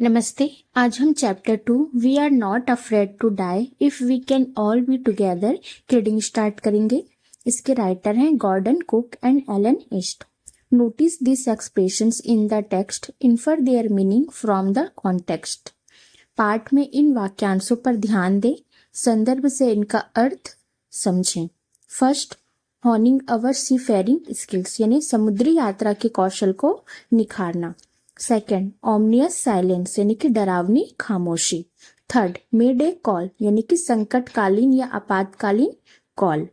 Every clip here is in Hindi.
नमस्ते। आज हम chapter 2 we are not afraid to die if we can all be together reading start करेंगे। इसके राइटर हैं Gordon Cook and Alan East. Notice this expressions in the text, infer their meaning from the context. पाठ में इन वाक्यांशों पर ध्यान दें, संदर्भ से इनका अर्थ समझें। फर्स्ट, हॉनिंग अवर सी फेयरिंग स्किल्स यानी समुद्री यात्रा के कौशल को निखारना। सेकेंड, ऑमनियस साइलेंस यानी कि डरावनी खामोशी। थर्ड, मेड ए कॉल यानी कि संकटकालीन या आपातकालीन call.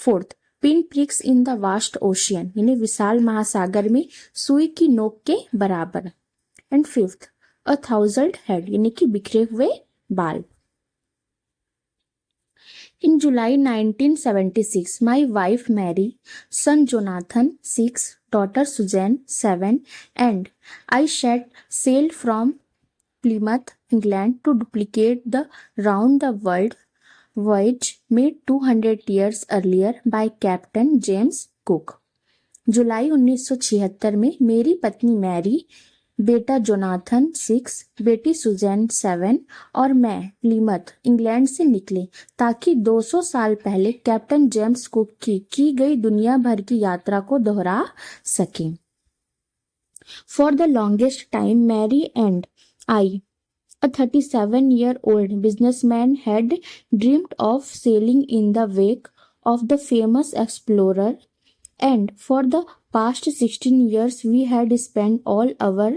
Fourth, pin prix in the vast ocean यानी विशाल महासागर में सुई की नोक के बराबर। And fifth, a thousand head यानी कि बिखरे हुए बाल। In July 1976, my wife Mary, son Jonathan 6, daughter Suzanne 7, and I set sail from Plymouth, England to duplicate the round-the-world voyage made 200 years earlier by Captain James Cook। जुलाई 1976 में मेरी पत्नी मैरी, बेटा जोनाथन 6, बेटी सुजैन 7 और मैं प्लीमथ इंग्लैंड से निकले ताकि 200 साल पहले कैप्टन जेम्स कुक की गई दुनिया भर की यात्रा को दोहरा सकें। For the longest time Mary and I, a 37-year-old businessman, had dreamed of sailing in the wake of the famous explorer, and for the past 16 years we had spent all our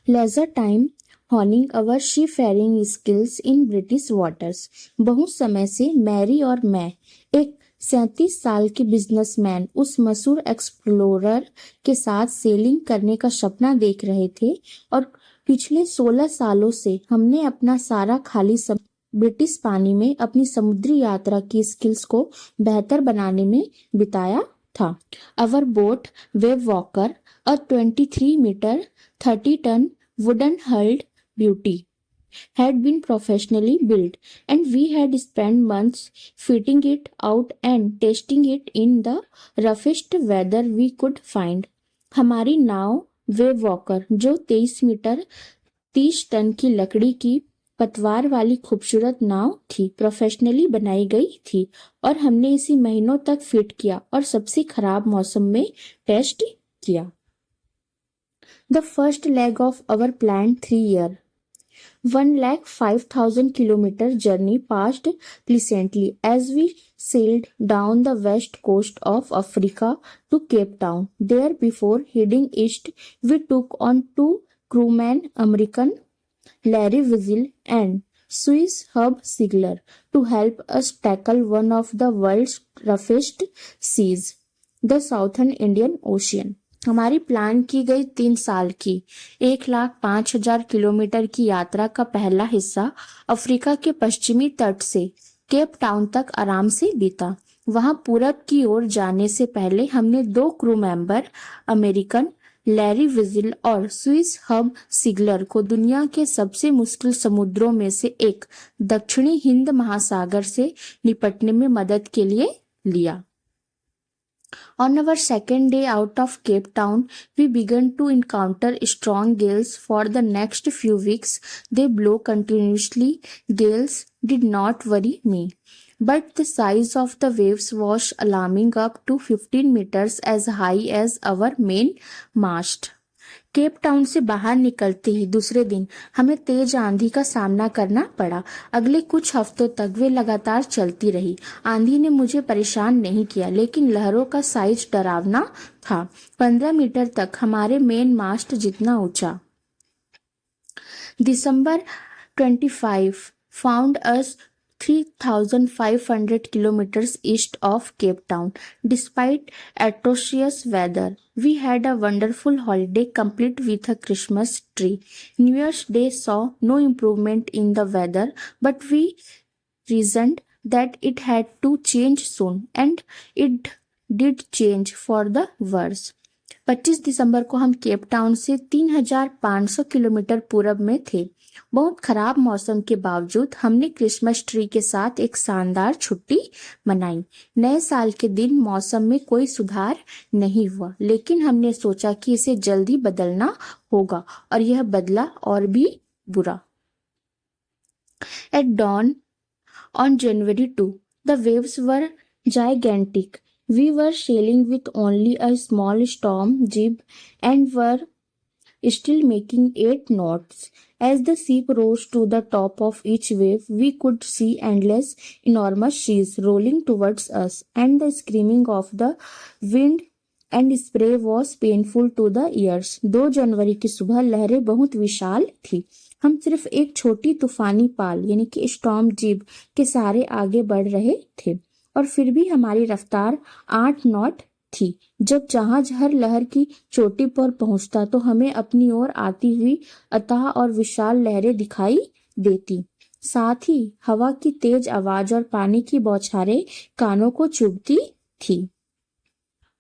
leisure time honing our seafaring skills in British waters। बहुत समय से मैरी और मैं एक 37 साल के बिजनेसमैन उस मशहूर एक्सप्लोरर के साथ सेलिंग करने का सपना देख रहे थे और पिछले 16 सालों से हमने अपना सारा खाली समय ब्रिटिश पानी में अपनी समुद्री यात्रा की स्किल्स को बेहतर बनाने में बिताया था। Our boat Wave Walker, a 23 metre 30 tonne wooden hulled beauty, had been professionally built, and we had spent months fitting it out and testing it in the roughest weather we could find। हमारी नाव वेव वॉकर जो 23 मीटर 30 टन की लकड़ी की पतवार वाली खूबसूरत नाव थी, प्रोफेशनली बनाई गई थी और हमने इसे महीनों तक फिट किया और सबसे खराब मौसम में टेस्ट किया। The first leg of our planned 3-year 105,000 kilometer journey passed pleasantly as we sailed down the west coast of Africa to Cape Town। There, before heading east, we took on 2 crewmen, American Larry Wiesel and Swiss Hub Sigler, to help us tackle one of the world's roughest seas, the Southern Indian Ocean। हमारी प्लान की गई 3 साल की 105,000 किलोमीटर की यात्रा का पहला हिस्सा अफ्रीका के पश्चिमी तट से केप टाउन तक आराम से बीता। वहां पूरब की ओर जाने से पहले हमने 2 crew member American Larry vigil और स्विस हब सिगलर को दुनिया के सबसे मुश्किल समुद्रों में से एक दक्षिणी हिंद महासागर से निपटने में मदद के लिए लिया। On our second day out of Cape Town, we began to encounter strong gales for the next few weeks. They blow continuously. Gales did not worry me, but the size of the waves was alarming, up to 15 meters as high as our main mast। Cape Town से बाहर निकलते ही दूसरे दिन हमें तेज आंधी का सामना करना पड़ा। अगले कुछ हफ्तों तक वे लगातार चलती रही। आंधी ने मुझे परेशान नहीं किया, लेकिन लहरों का साइज डरावना था, 15 मीटर तक हमारे मेन मास्ट जितना ऊंचा। दिसंबर 25 found us 3,500 kilometers east of Cape Town. Despite atrocious weather, we had a wonderful holiday complete with a Christmas tree। New Year's Day saw no improvement in the weather, but we reasoned that it had to change soon, and it did change for the worse। 25 दिसंबर को हम केप टाउन से 3,500 किलोमीटर पूरब में थे। बहुत खराब मौसम के बावजूद हमने क्रिसमस ट्री के साथ एक शानदार छुट्टी मनाई। नए साल के दिन मौसम में कोई सुधार नहीं हुआ, लेकिन हमने सोचा कि इसे जल्दी बदलना होगा और यह बदला और भी बुरा। At dawn on January 2, the waves were gigantic. We were sailing with only a small storm jib and were still making 8 knots. As the ship rose to the top of each wave, we could see endless, enormous seas rolling towards us, and the screaming of the wind and spray was painful to the ears. 2 जनवरी की सुबह लहरें बहुत विशाल थी। हम सिर्फ एक छोटी तूफानी पाल यानी कि स्टॉर्म जीब के सहारे आगे बढ़ रहे थे और फिर भी हमारी रफ्तार 8 नॉट थी। जब जहाज हर लहर की चोटी पर पहुंचता तो हमें अपनी ओर आती हुई अथाह और विशाल लहरें दिखाई देती। साथ ही हवा की तेज आवाज और पानी की बौछारें कानों को चुभती थी।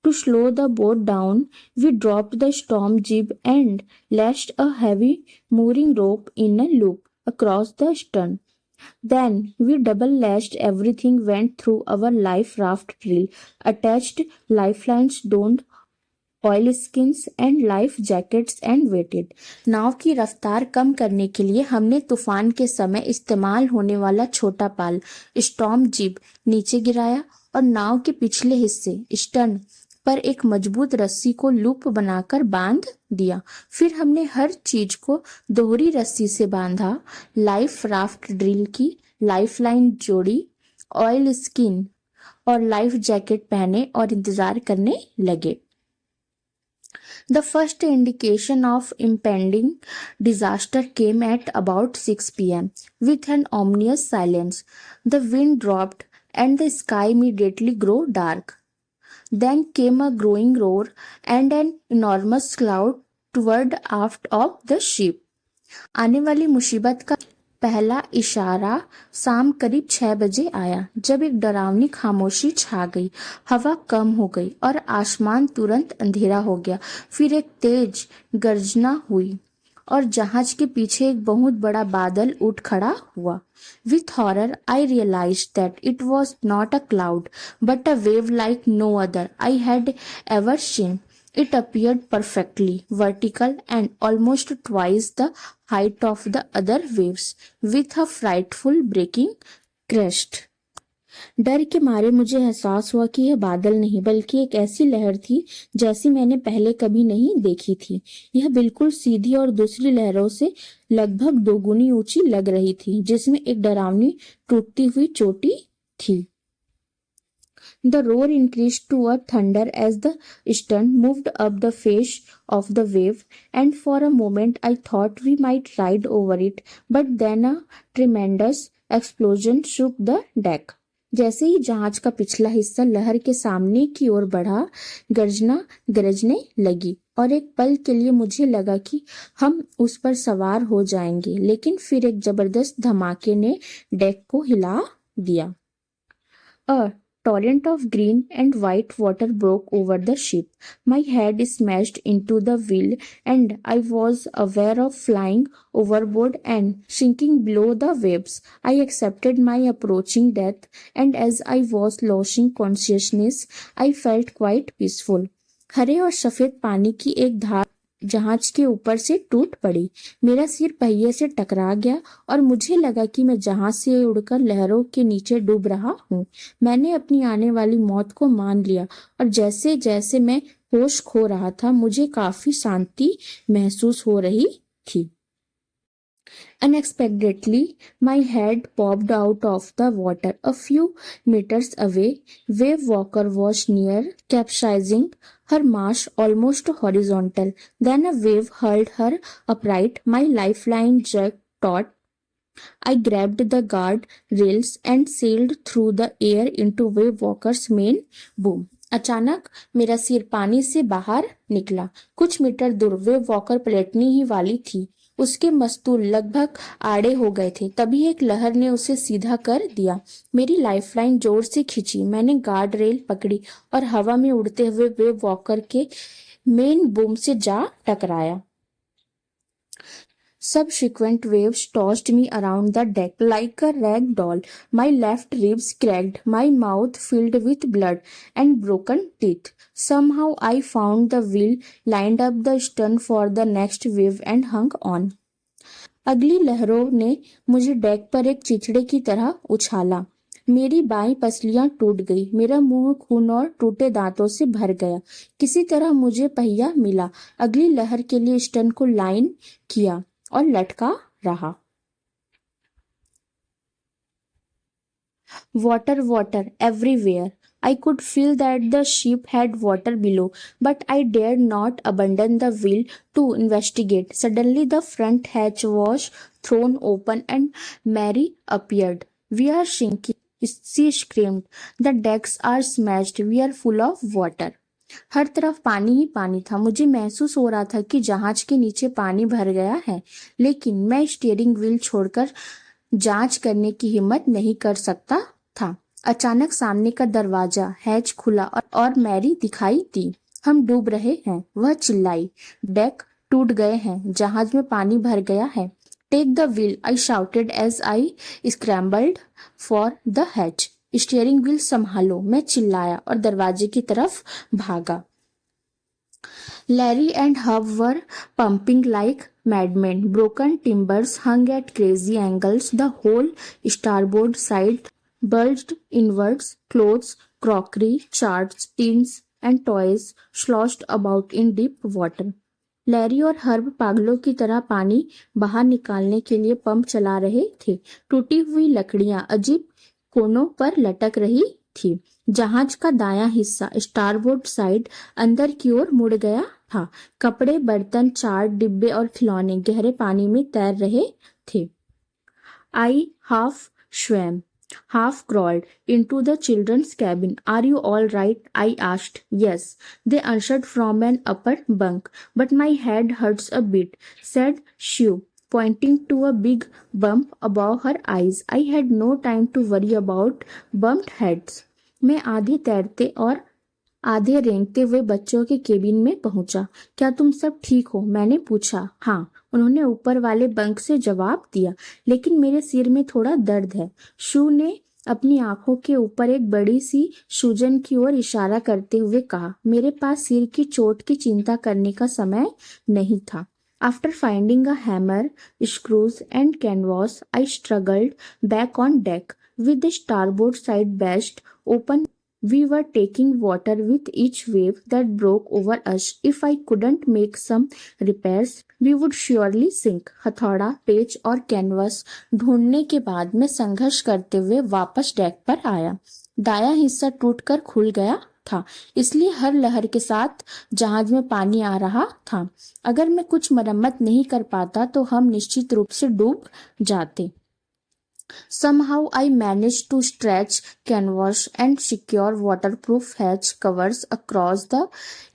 To slow the boat down, we dropped the storm jib and lashed a heavy mooring rope in a loop across the stern. Then we double lashed everything, went through our life raft drill, attached lifelines, donned oilskins and life jackets and waited. नाव की रफ्तार कम करने के लिए हमने तूफान के समय इस्तेमाल होने वाला छोटा पाल स्टॉर्म जीब नीचे गिराया और नाव के पिछले हिस्से स्टर्न पर एक मजबूत रस्सी को लूप बनाकर बांध दिया। फिर हमने हर चीज को दोहरी रस्सी से बांधा, लाइफ राफ्ट ड्रिल की, लाइफलाइन जोड़ी, ऑयल स्किन और लाइफ जैकेट पहने और इंतजार करने लगे। The first indication of impending disaster came at about 6 p.m. with an ominous silence. The wind dropped and the sky immediately grew dark. Then came a growing roar and an enormous cloud toward aft of the ship. आने वाली मुसीबत का पहला इशारा शाम करीब 6 बजे आया, जब एक डरावनी खामोशी छा गई। हवा कम हो गई और आसमान तुरंत अंधेरा हो गया। फिर एक तेज गर्जना हुई और जहाज के पीछे एक बहुत बड़ा बादल उठ खड़ा हुआ। With horror, I realized that it was not a cloud, but a wave like no other I had ever seen. It appeared perfectly vertical and almost twice the height of the other waves, with a frightful breaking crest. डर के मारे मुझे एहसास हुआ कि यह बादल नहीं बल्कि एक ऐसी लहर थी जैसी मैंने पहले कभी नहीं देखी थी। यह बिल्कुल सीधी और दूसरी लहरों से लगभग दोगुनी ऊंची लग रही थी, जिसमें एक डरावनी टूटती हुई चोटी थी। The roar increased to a thunder as the stern moved up the face of the wave, and for a moment I thought we might ride over it, but then a tremendous explosion shook the deck. जैसे ही जहाज का पिछला हिस्सा लहर के सामने की ओर बढ़ा, गर्जना गरजने लगी और एक पल के लिए मुझे लगा कि हम उस पर सवार हो जाएंगे, लेकिन फिर एक जबरदस्त धमाके ने डेक को हिला दिया। A torrent of green and white water broke over the ship. My head smashed into the wheel, and I was aware of flying overboard and sinking below the waves. I accepted my approaching death, and as I was losing consciousness, I felt quite peaceful. हरे और सफेद पानी की एक धार जहाज के ऊपर से टूट पड़ी। मेरा सिर पहिए से टकरा गया और मुझे लगा कि मैं जहाज से उड़कर लहरों के नीचे डूब रहा हूँ। मैंने अपनी आने वाली मौत को मान लिया और जैसे जैसे मैं होश खो रहा था, मुझे काफी शांति महसूस हो रही थी। Unexpectedly, my head popped out of the water a few meters away. Wave Walker was near capsizing, her mast almost horizontal. Then a wave hurled her upright. My lifeline jerked taut. I grabbed the guard rails and sailed through the air into Wave Walker's main boom. अचानक मेरा सिर पानी से बाहर निकला। कुछ मीटर दूर वेव वॉकर पलटने ही वाली थी। उसके मस्तूल लगभग आड़े हो गए थे। तभी एक लहर ने उसे सीधा कर दिया। मेरी लाइफलाइन जोर से खींची। मैंने गार्ड रेल पकड़ी और हवा में उड़ते हुए वेव वॉकर के मेन बूम से जा टकराया। Subsequent waves tossed me around the deck like a rag doll. My left ribs cracked, my mouth filled with blood and broken teeth. Somehow I found the wheel, lined up the stern for the next wave and hung on. अगली लहरों ने मुझे डेक पर एक चिथड़े की तरह उछाला। मेरी बाईं पसलियां टूट गई, मेरा मुंह खून और टूटे दांतों से भर गया। किसी तरह मुझे पहिया मिला, अगली लहर के लिए स्टन को लाइन किया और लटका रहा। Water, water everywhere. I could feel that the ship had water below, but I dared not abandon the wheel to investigate. Suddenly, the front hatch was thrown open and Mary appeared. We are sinking, she screamed. The decks are smashed. We are full of water. हर तरफ पानी ही पानी था। मुझे महसूस हो रहा था कि जहाज के नीचे पानी भर गया है, लेकिन मैं स्टीयरिंग व्हील छोड़कर जांच करने की हिम्मत नहीं कर सकता था। अचानक सामने का दरवाजा हैच खुला और मैरी दिखाई दी। हम डूब रहे हैं, वह चिल्लाई। डेक टूट गए हैं, जहाज में पानी भर गया है। Take the wheel, I shouted as I scrambled for the hatch. Steering wheel संभालो, मैं चिल्लाया और दरवाजे की तरफ भागा। Larry and Hub were pumping like madmen. Broken timbers hung at crazy angles. The whole starboard side bulged inwards. Clothes, crockery, charts, tins, and toys sloshed about in deep water. Larry और हर्ब पागलों की तरह पानी बाहर निकालने के लिए पंप चला रहे थे। टूटी हुई लकड़ियां अजीब कोनों पर लटक रही थी। जहाज का दायां हिस्सा स्टारबोर्ड साइड अंदर की ओर मुड़ गया था। कपड़े, बर्तन, चार्ट, डिब्बे और खिलौने गहरे पानी में तैर रहे थे। I half swam, half crawled into the children's cabin. Are you all right? I asked. Yes, they answered from an upper bunk. But my head hurts a bit, said Shue, pointing to a big bump above her eyes. I had no time to worry about bumped heads. मैं आधे तैरते और आधे रेंगते हुए बच्चों के केबिन में पहुंचा। क्या तुम सब ठीक हो? मैंने पूछा। हाँ, उन्होंने ऊपर वाले बंक से जवाब दिया, लेकिन मेरे सिर में थोड़ा दर्द है। शू ने अपनी आंखों के ऊपर एक बड़ी सी सूजन की ओर इशारा करते हुए कहा। मेरे पास सिर की चोट की चिंता करने का समय नहीं था। After finding a hammer, screws, and canvas, I struggled back on deck. With the starboard side bashed open, we were taking water with each wave that broke over us. If I couldn't make some repairs, we would surely sink. हथौड़ा, पेच और कैनवस ढूंढने के बाद मैं संघर्ष करते हुए वापस डेक पर आया। दायां हिस्सा टूटकर खुल गया था, इसलिए हर लहर के साथ जहाज में पानी आ रहा था। अगर मैं कुछ मरम्मत नहीं कर पाता तो हम निश्चित रूप से डूब जाते। Somehow I managed to stretch canvas and secure waterproof hatch covers across the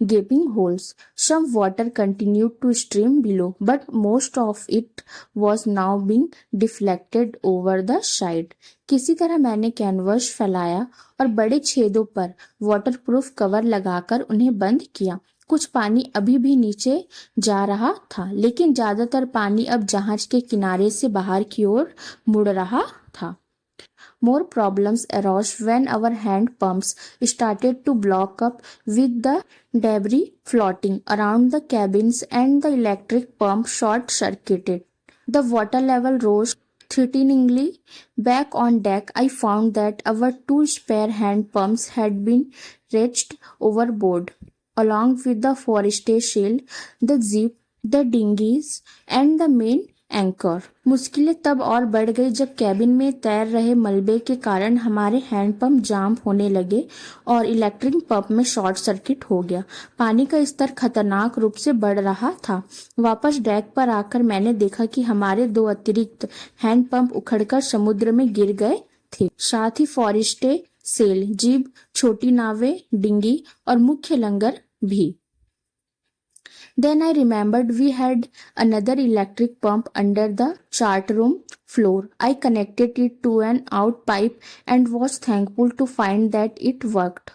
gaping holes. Some water continued to stream below, but most of it was now being deflected over the side. किसी तरह मैंने कैनवस फैलाया और बड़े छेदों पर वाटरप्रूफ कवर लगाकर उन्हें बंद किया। कुछ पानी अभी भी नीचे जा रहा था, लेकिन ज्यादातर पानी अब जहाज के किनारे से बाहर की ओर मुड़ रहा था। More problems arose when our hand pumps started to block up with the debris floating around the cabins and the electric pump short-circuited. The water level rose threateningly. Back on deck, I found that our two spare hand pumps had been wrenched overboard, along with the forestay, the zip, the dinghies, and the main anchor. मुश्किलें तब और बढ़ गई जब कैबिन में तैर रहे मलबे के कारण हमारे हैंडपंप जाम होने लगे और इलेक्ट्रिक पंप में शॉर्ट सर्किट हो गया। पानी का स्तर खतरनाक रूप से बढ़ रहा था। वापस डेक पर आकर मैंने देखा कि हमारे दो अतिरिक्त हैंडपंप उखड़कर समुद्र में गिर गए थे, साथ ही फॉरेस्टे सेल, जीब, छोटी नावें, डिंगी और मुख्य लंगर भी। Then I remembered we had another electric pump under the chart room floor. I connected it to an out pipe and was thankful to find that it worked.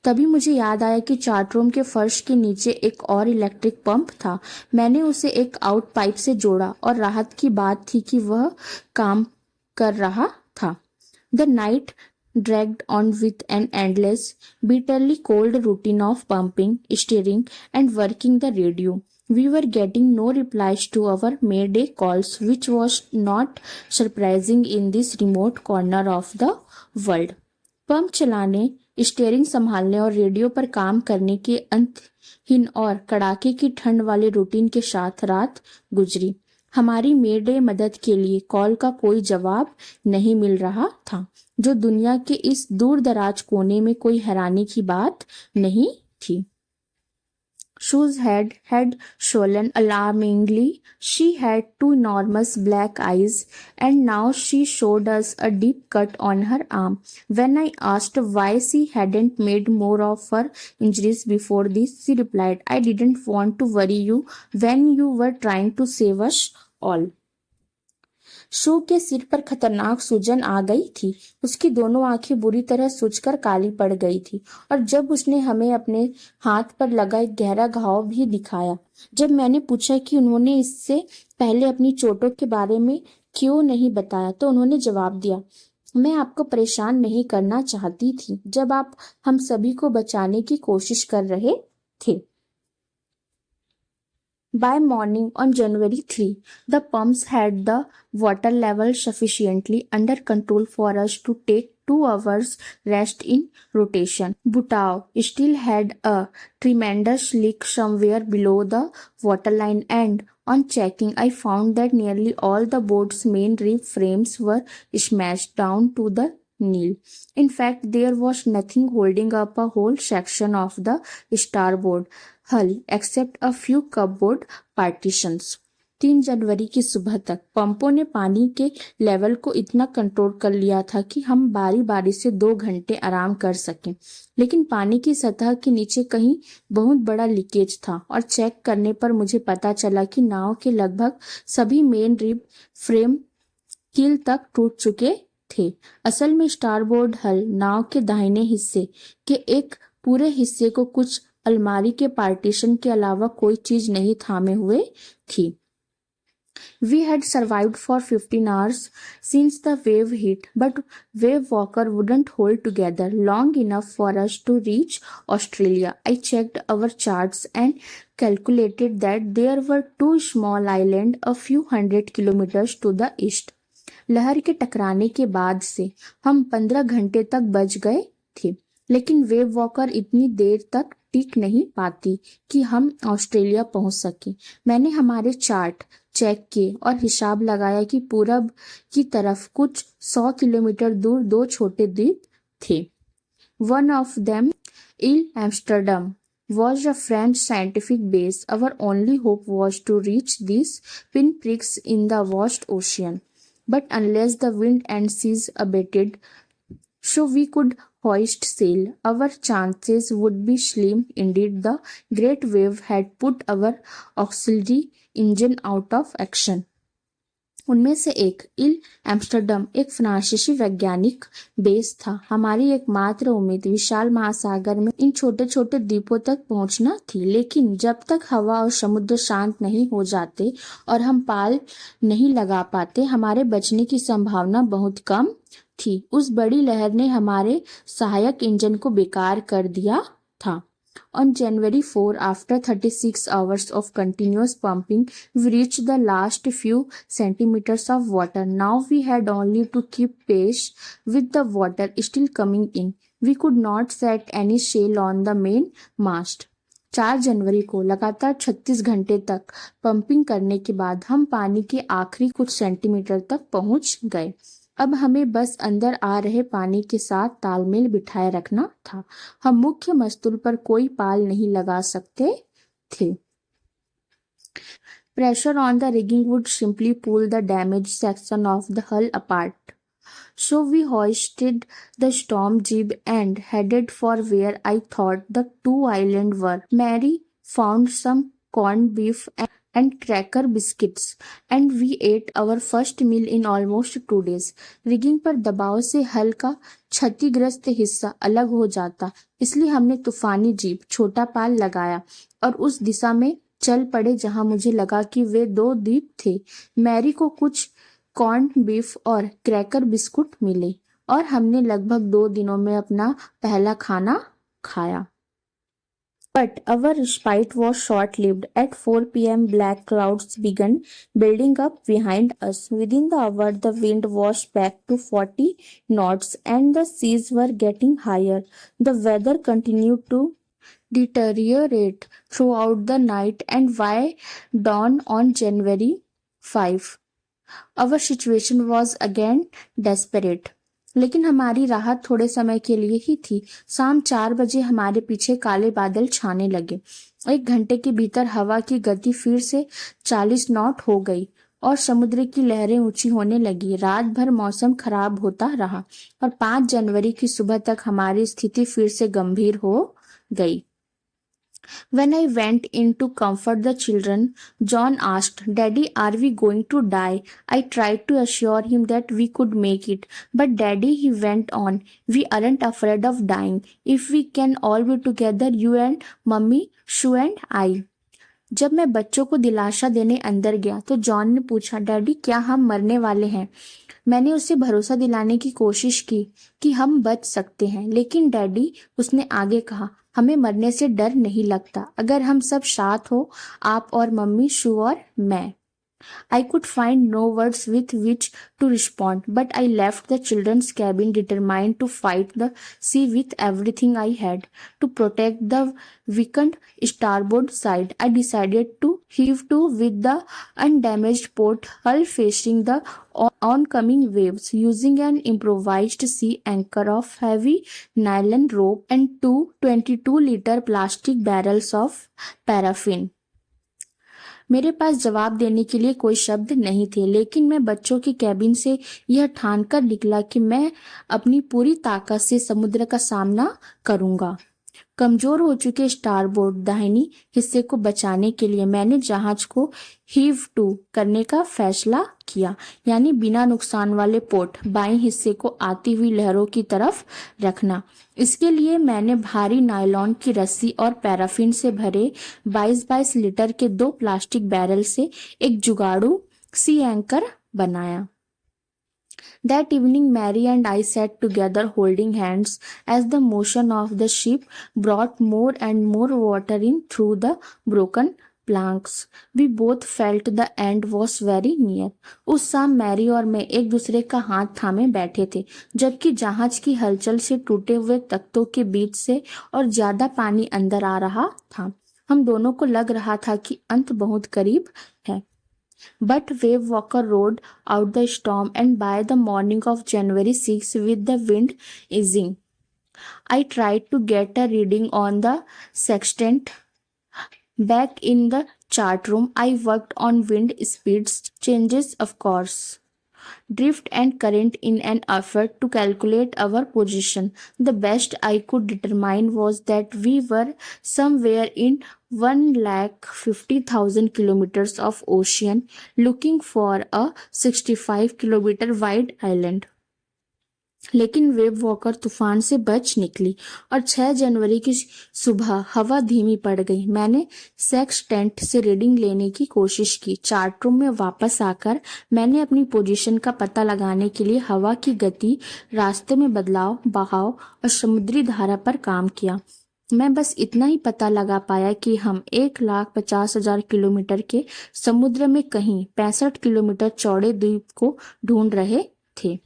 तभी मुझे याद आया कि चार्ट रूम के फर्श के नीचे एक और इलेक्ट्रिक पंप था। मैंने उसे एक आउट पाइप से जोड़ा और राहत की बात थी कि वह काम कर रहा था। The night dragged on with an endless, bitterly cold routine of pumping, steering, and working the radio. We were getting no replies to our Mayday calls, which was not surprising in this remote corner of the world. Pump चलाने, स्टीयरिंग संभालने और रेडियो पर काम करने के अंतहीन और कड़ाके की ठंड वाले रूटीन के साथ रात गुजरी। हमारी मेडे मदद के लिए कॉल का कोई जवाब नहीं मिल रहा था, जो दुनिया के इस दूर दराज कोने में कोई हैरानी की बात नहीं थी। Shu's head had swollen alarmingly. She had two enormous black eyes, and now she showed us a deep cut on her arm. When I asked why she hadn't made more of her injuries before this, she replied, I didn't want to worry you when you were trying to save us all. Show के सिर पर खतरनाक सूजन आ गई थी। उसकी दोनों आंखें बुरी तरह सूजकर काली पड़ गई थी और जब उसने हमें अपने हाथ पर लगा एक गहरा घाव भी दिखाया। जब मैंने पूछा कि उन्होंने इससे पहले अपनी चोटों के बारे में क्यों नहीं बताया, तो उन्होंने जवाब दिया, मैं आपको परेशान नहीं करना चाहती थी जब आप हम सभी को बचाने की कोशिश कर रहे थे। By morning on January 3, the pumps had the water level sufficiently under control for us to take 2 hours rest in rotation. Butao still had a tremendous leak somewhere below the waterline, and on checking I found that nearly all the boat's main reef frames were smashed down to the nil. In fact, there was nothing holding up a whole section of the starboard hull except a few cupboard partitions. 3 जनवरी की सुबह तक पंपों ने पानी के लेवल को इतना कंट्रोल कर लिया था कि हम बारी बारी से 2 घंटे आराम कर सकें, लेकिन पानी की सतह के नीचे कहीं बहुत बड़ा लीकेज था और चेक करने पर मुझे पता चला कि नाव के लगभग सभी मेन रिब फ्रेम कील तक टूट चुके थे। असल में स्टारबोर्ड हल नाव के दाहिने हिस्से के एक पूरे हिस्से को कुछ अलमारी के पार्टीशन के अलावा कोई चीज नहीं थामे हुए थी। We had survived for 15 hours since the wave hit, but Wave Walker wouldn't hold together long enough for us to reach Australia. I checked our charts and calculated that there were 2 small islands a few hundred kilometers to the east. लहर के टकराने के बाद से हम 15 घंटे तक बच गए थे, लेकिन वेव वॉकर इतनी देर तक टिक नहीं पाती कि हम ऑस्ट्रेलिया पहुंच सके। मैंने हमारे चार्ट चेक किए और हिसाब लगाया कि पूरब की तरफ कुछ 100 किलोमीटर दूर 2 छोटे द्वीप थे। One of them, Ile Amsterdam, was a French scientific base. Our only hope was to reach these pinpricks in the vast ocean. But unless the wind and seas abated, so we could hoist sail, our chances would be slim indeed. The great wave had put our auxiliary engine out of action. उनमें से एक, इल एम्स्टर्डम, एक फ्रांसीसी वैज्ञानिक बेस था। हमारी एकमात्र उम्मीद विशाल महासागर में इन छोटे छोटे द्वीपों तक पहुंचना थी, लेकिन जब तक हवा और समुद्र शांत नहीं हो जाते और हम पाल नहीं लगा पाते, हमारे बचने की संभावना बहुत कम थी। उस बड़ी लहर ने हमारे सहायक इंजन को बेकार कर दिया था। On January 4, after 36 hours of continuous pumping, we reached the last few centimeters of water. Now we had only to keep pace with the water still coming in. We could not set any sail on the main mast. 4 जनवरी को लगातार 36 घंटे तक पंपिंग करने के बाद हम पानी के आखिरी कुछ सेंटीमीटर तक पहुंच गए। अब हमें बस अंदर आ रहे पानी के साथ तालमेल बिठाए रखना था। हम मुख्य मस्तूल पर कोई पाल नहीं लगा सकते थे। Pressure on the rigging would simply pull the damaged section of the hull apart. So we hoisted the storm jib and headed for where I thought the 2 islands were. Mary found some corned beef and cracker biscuits, and we ate our first meal in almost 2 days. Rigging पर दबाव से हल का क्षतिग्रस्त हिस्सा अलग हो जाता, इसलिए हमने तूफानी जीप छोटा पाल लगाया और उस दिशा में चल पड़े जहां मुझे लगा कि वे 2 द्वीप थे। मैरी को कुछ कॉर्न बीफ और क्रैकर बिस्कुट मिले और हमने लगभग 2 दिनों में अपना पहला खाना खाया। But our respite was short-lived. At 4 p.m., black clouds began building up behind us. Within the hour, the wind washed back to 40 knots and the seas were getting higher. The weather continued to deteriorate throughout the night, and by dawn on January 5, our situation was again desperate. लेकिन हमारी राहत थोड़े समय के लिए ही थी। शाम 4 बजे हमारे पीछे काले बादल छाने लगे। 1 घंटे के भीतर हवा की गति फिर से 40 नॉट हो गई और समुद्र की लहरें ऊंची होने लगी। रात भर मौसम खराब होता रहा और 5 जनवरी की सुबह तक हमारी स्थिति फिर से गंभीर हो गई। When I went in to comfort the children, John asked, Daddy, are we going to die? I tried to assure him that we could make it. But Daddy, he went on, we aren't afraid of dying. If we can all be together, you and Mummy, Shu and I. जब मैं बच्चों को दिलासा देने अंदर गया तो जॉन ने पूछा, डैडी क्या हम मरने वाले हैं? मैंने उसे भरोसा दिलाने की कोशिश की कि हम बच सकते हैं। लेकिन डैडी, उसने आगे कहा, हमें मरने से डर नहीं लगता अगर हम सब साथ हो, आप और मम्मी, शू और मैं। I could find no words with which to respond, but I left the children's cabin determined to fight the sea with everything I had. To protect the weakened starboard side, I decided to heave to with the undamaged port hull facing the oncoming waves, using an improvised sea anchor of heavy nylon rope and two 22-liter plastic barrels of paraffin. मेरे पास जवाब देने के लिए कोई शब्द नहीं थे, लेकिन मैं बच्चों की कैबिन से यह ठानकर निकला कि मैं अपनी पूरी ताकत से समुद्र का सामना करूंगा। कमजोर हो चुके स्टारबोर्ड दाहिनी हिस्से को बचाने के लिए मैंने जहाज को हीव टू करने का फैसला किया, यानी बिना नुकसान वाले पोर्ट बाएं हिस्से को आती हुई लहरों की तरफ रखना। इसके लिए मैंने भारी नायलॉन की रस्सी और पैराफिन से भरे 22-22 लीटर के 2 प्लास्टिक बैरल से एक जुगाड़ू सी एंकर बनाया। That evening, Mary and I sat together holding hands as the motion of the ship brought more and more water in through the broken planks. We both felt the end was very near. उस शाम मैरी और मैं एक दूसरे का हाथ थामे बैठे थे, जबकि जहाज की हलचल से टूटे हुए तख्तों के बीच से और ज्यादा पानी अंदर आ रहा था। हम दोनों को लग रहा था कि अंत बहुत करीब है। But Wave Walker rode out the storm, and by the morning of January 6, with the wind easing, I tried to get a reading on the sextant. Back in the chart room, I worked on wind speeds changes, of course, drift and current in an effort to calculate our position. The best I could determine was that we were somewhere in 150,000 kilometers of ocean looking for a 65 kilometre wide island. लेकिन वेव वॉकर तूफान से बच निकली और 6 जनवरी की सुबह हवा धीमी पड़ गई। मैंने सेक्सटेंट से रीडिंग लेने की कोशिश की। चार्ट रूम में वापस आकर मैंने अपनी पोजीशन का पता लगाने के लिए हवा की गति, रास्ते में बदलाव, बहाव और समुद्री धारा पर काम किया। मैं बस इतना ही पता लगा पाया कि हम 1,50,000 किलोमीटर के समुद्र में कहीं 65 किलोमीटर चौड़े द्वीप को ढूंढ रहे थे।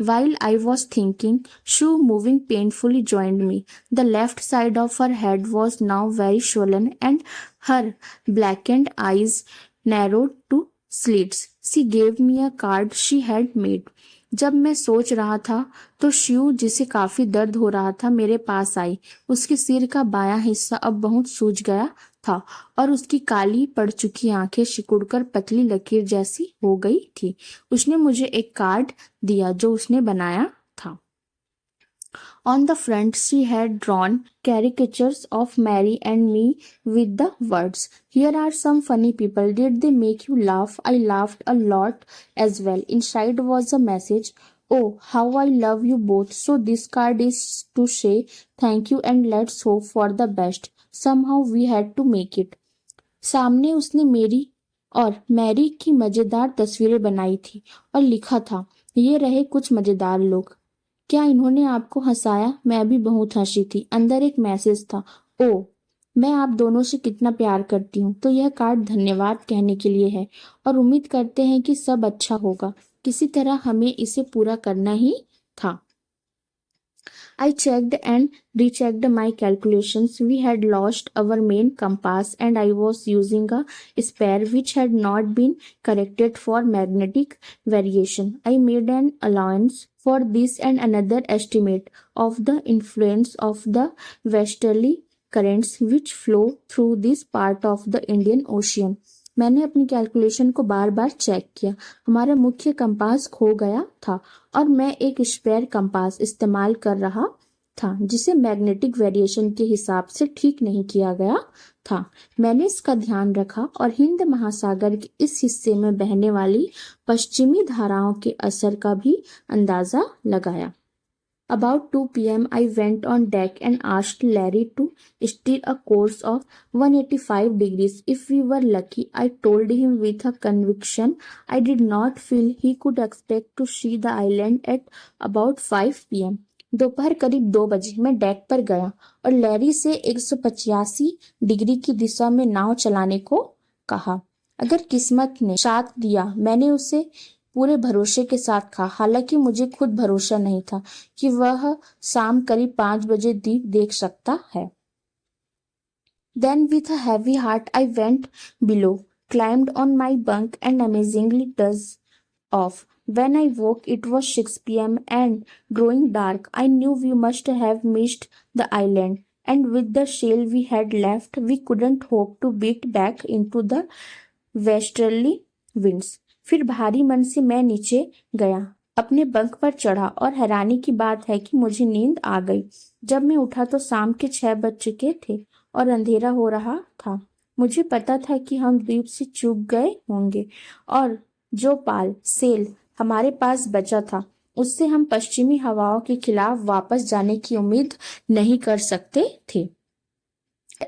While I was thinking, Shu, moving painfully, joined me. The left side of her head was now very swollen and her blackened eyes narrowed to slits. She gave me a card she had made. जब मैं सोच रहा था तो शिव, जिसे काफी दर्द हो रहा था, मेरे पास आई। उसके सिर का बायां हिस्सा अब बहुत सूज गया था और उसकी काली पड़ चुकी आंखें सिकुड़कर पतली लकीर जैसी हो गई थी। उसने मुझे एक कार्ड दिया जो उसने बनाया था। On the front, she had drawn caricatures of Mary and me with the words, "Here are some funny people. Did they make you laugh?" I laughed a lot as well. Inside was a message, "Oh, how I love you both." So this card is to say thank you and let's hope for the best. Somehow we had to make it. सामने उसने मेरी और मैरी की मजेदार तस्वीरें बनाई थी और लिखा था, ये रहे कुछ मजेदार लोग। क्या इन्होंने आपको हंसाया? मैं भी बहुत हंसी थी। अंदर एक मैसेज था, ओ मैं आप दोनों से कितना प्यार करती हूँ। तो यह कार्ड धन्यवाद कहने के लिए है और उम्मीद करते हैं कि सब अच्छा होगा। किसी तरह हमें इसे पूरा करना ही था। I checked and rechecked my calculations. We had lost our main compass, and I was using a spare which had not been corrected for magnetic variation. I made an allowance for this and another estimate of the influence of the westerly currents which flow through this part of the Indian Ocean. मैंने अपनी कैलकुलेशन को बार बार चेक किया। हमारा मुख्य कंपास खो गया था और मैं एक स्पेयर कंपास इस्तेमाल कर रहा था जिसे मैग्नेटिक वेरिएशन के हिसाब से ठीक नहीं किया गया था। मैंने इसका ध्यान रखा और हिंद महासागर के इस हिस्से में बहने वाली पश्चिमी धाराओं के असर का भी अंदाजा लगाया। About 2 p.m. I went on deck and asked Larry to steer a course of 185 degrees. If we were lucky, I told him with a conviction I did not feel he could expect to see the island at about 5 p.m. दोपहर करीब 2 बजे मैं डेक पर गया और लैरी से 185 डिग्री की दिशा में नाव चलाने को कहा। अगर किस्मत ने साथ दिया, मैंने उसे पूरे भरोसे के साथ कहा, हालांकि मुझे खुद भरोसा नहीं था कि वह शाम करीब 5 बजे द्वीप देख सकता है। Then with a heavy heart I went below, climbed on my bunk and amazingly dozed off. When I woke it was 6 p.m. and growing dark. I knew we must have missed the island, and with the sail we had left we couldn't hope to beat back into the westerly winds. फिर भारी मन से मैं नीचे गया, अपने बंक पर चढ़ा और हैरानी की बात है कि मुझे नींद आ गई। जब मैं उठा तो शाम के 6 बज चुके थे और अंधेरा हो रहा था। मुझे पता था कि हम द्वीप से चूक गए होंगे और जो पाल सेल हमारे पास बचा था उससे हम पश्चिमी हवाओं के खिलाफ वापस जाने की उम्मीद नहीं कर सकते थे।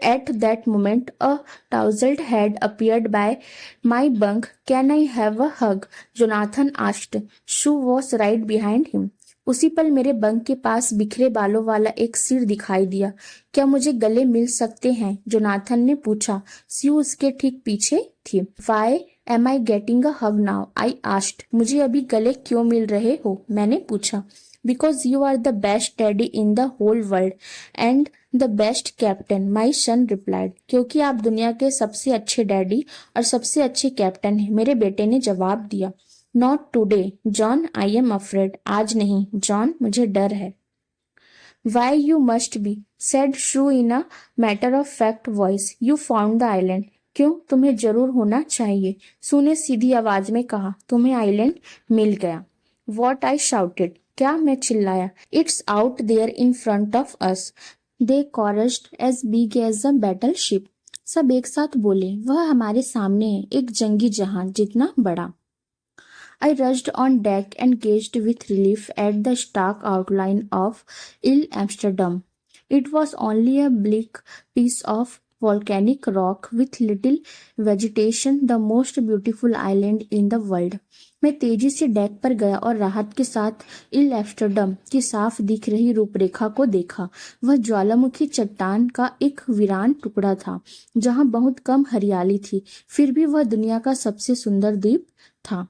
At that moment, a tousled head appeared by my bunk. Can I have a hug? Jonathan asked. Sue was right behind him. उसी पल मेरे बंक के पास बिखरे बालों वाला एक सिर दिखाई दिया। क्या मुझे गले मिल सकते हैं? जोनाथन ने पूछा। स्यू उसके ठीक पीछे थी। Why am I getting a hug now? I asked. मुझे अभी गले क्यों मिल रहे हो? मैंने पूछा। Because you are the best daddy in the whole world and the best captain, my son replied. क्योंकि आप दुनिया के सबसे अच्छे डैडी और सबसे अच्छे कैप्टन हैं, मेरे बेटे ने जवाब दिया। Not today, John, I am afraid. आज नहीं, जॉन, मुझे डर है। Why you must be, said Shrew in a matter of fact voice. You found the island. क्यों? तुम्हें जरूर होना चाहिए। सू ने सीधी आवाज में कहा, तुम्हें आइलैंड मिल गया। What I shouted. क्या? मैं चिल्लाया। It's out there in front of us. They chorused as big as a battleship. सब एक साथ बोले, वह हमारे सामने है, एक जंगी जहाज जितना बड़ा। I rushed on deck and gazed with relief at the stark outline of Ile Amsterdam. It was only a bleak piece of volcanic rock with little vegetation, the most beautiful island in the world. मैं तेजी से डेक पर गया और राहत के साथ इल एम्स्टर्डम की साफ दिख रही रूपरेखा को देखा। वह ज्वालामुखी चट्टान का एक वीरान टुकड़ा था जहां बहुत कम हरियाली थी, फिर भी वह दुनिया का सबसे सुंदर द्वीप था।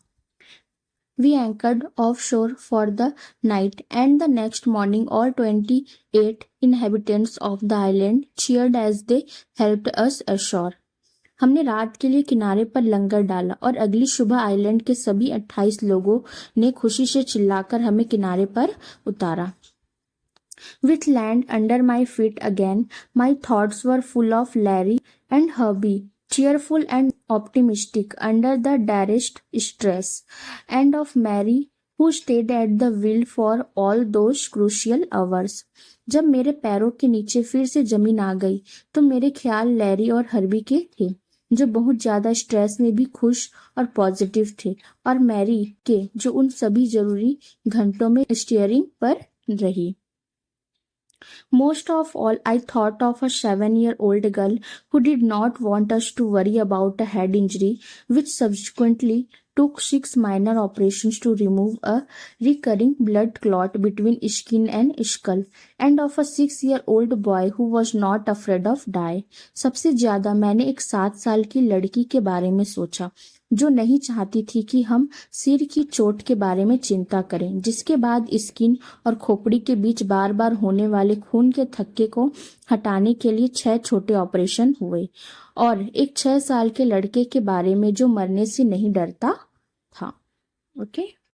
We anchored offshore for the night, and the next morning all 28 inhabitants of the island cheered as they helped us ashore. हमने रात के लिए किनारे पर लंगर डाला और अगली सुबह आइलैंड के सभी 28 लोगों ने खुशी से चिल्लाकर हमें किनारे पर उतारा। With land under my feet again, my thoughts were full of Larry and Herbie, cheerful and optimistic under the direst stress, and of Mary, who stayed at the wheel for all those crucial hours. जब मेरे पैरों के नीचे फिर से जमीन आ गई तो मेरे ख्याल लैरी और हर्बी के थे, जो बहुत ज्यादा स्ट्रेस में भी खुश और पॉजिटिव थे, और मैरी के, जो उन सभी जरूरी घंटों में स्टीयरिंग पर रही। Most of all, I thought of a 7-year-old girl who did not want us to worry about a head injury, which subsequently took 6 minor operations to remove a recurring blood clot between skin and skull, and of a 6-year-old boy who was not afraid of die. सबसे ज्यादा मैंने एक 7 साल की लड़की के बारे में सोचा जो नहीं चाहती थी कि हम सिर की चोट के बारे में चिंता करें, जिसके बाद स्किन और खोपड़ी के बीच बार बार होने वाले खून के थक्के को हटाने के लिए 6 छोटे ऑपरेशन हुए, और एक 6 साल के लड़के के बारे में जो मरने से नहीं डरता था। ओके।